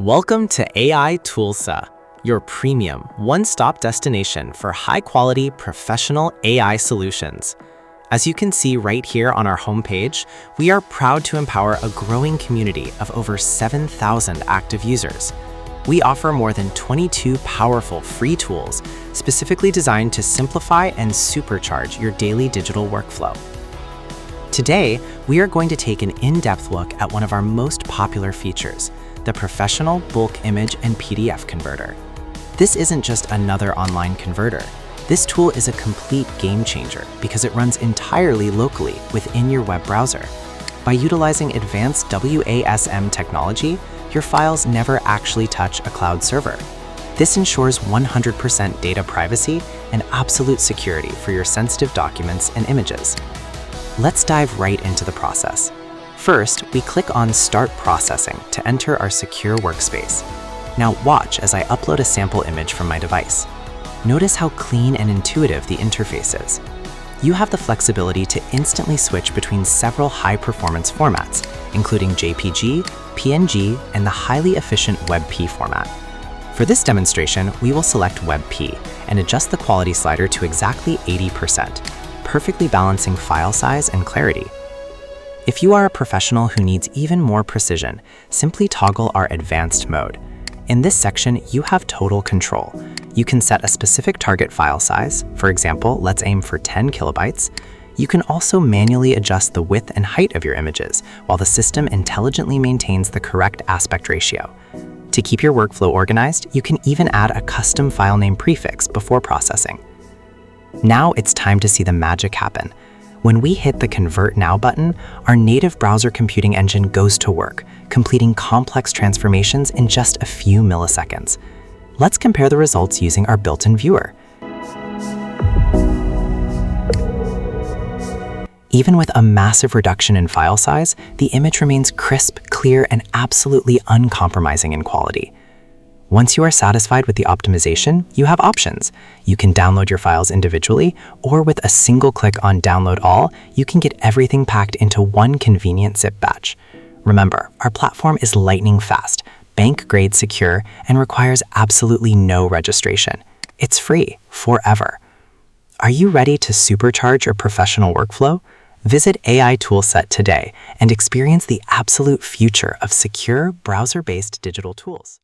Welcome to AI ToolSE, your premium, one-stop destination for high-quality, professional AI solutions. As you can see right here on our homepage, we are proud to empower a growing community of over 7,000 active users. We offer more than 22 powerful free tools specifically designed to simplify and supercharge your daily digital workflow. Today, we are going to take an in-depth look at one of our most popular features, the Professional Bulk Image and PDF Converter. This isn't just another online converter. This tool is a complete game changer because it runs entirely locally within your web browser. By utilizing advanced WASM technology, your files never actually touch a cloud server. This ensures 100% data privacy and absolute security for your sensitive documents and images. Let's dive right into the process. First, we click on Start Processing to enter our secure workspace. Now watch as I upload a sample image from my device. Notice how clean and intuitive the interface is. You have the flexibility to instantly switch between several high-performance formats, including JPG, PNG, and the highly efficient WebP format. For this demonstration, we will select WebP and adjust the quality slider to exactly 80%, perfectly balancing file size and clarity. If you are a professional who needs even more precision, simply toggle our advanced mode. In this section, you have total control. You can set a specific target file size. For example, let's aim for 10 kilobytes. You can also manually adjust the width and height of your images, while the system intelligently maintains the correct aspect ratio. To keep your workflow organized, you can even add a custom file name prefix before processing. Now it's time to see the magic happen. When we hit the Convert Now button, our native browser computing engine goes to work, completing complex transformations in just a few milliseconds. Let's compare the results using our built-in viewer. Even with a massive reduction in file size, the image remains crisp, clear, and absolutely uncompromising in quality. Once you are satisfied with the optimization, you have options. You can download your files individually, or with a single click on Download All, you can get everything packed into one convenient zip batch. Remember, our platform is lightning fast, bank-grade secure, and requires absolutely no registration. It's free, forever. Are you ready to supercharge your professional workflow? Visit AI ToolSE today and experience the absolute future of secure, browser-based digital tools.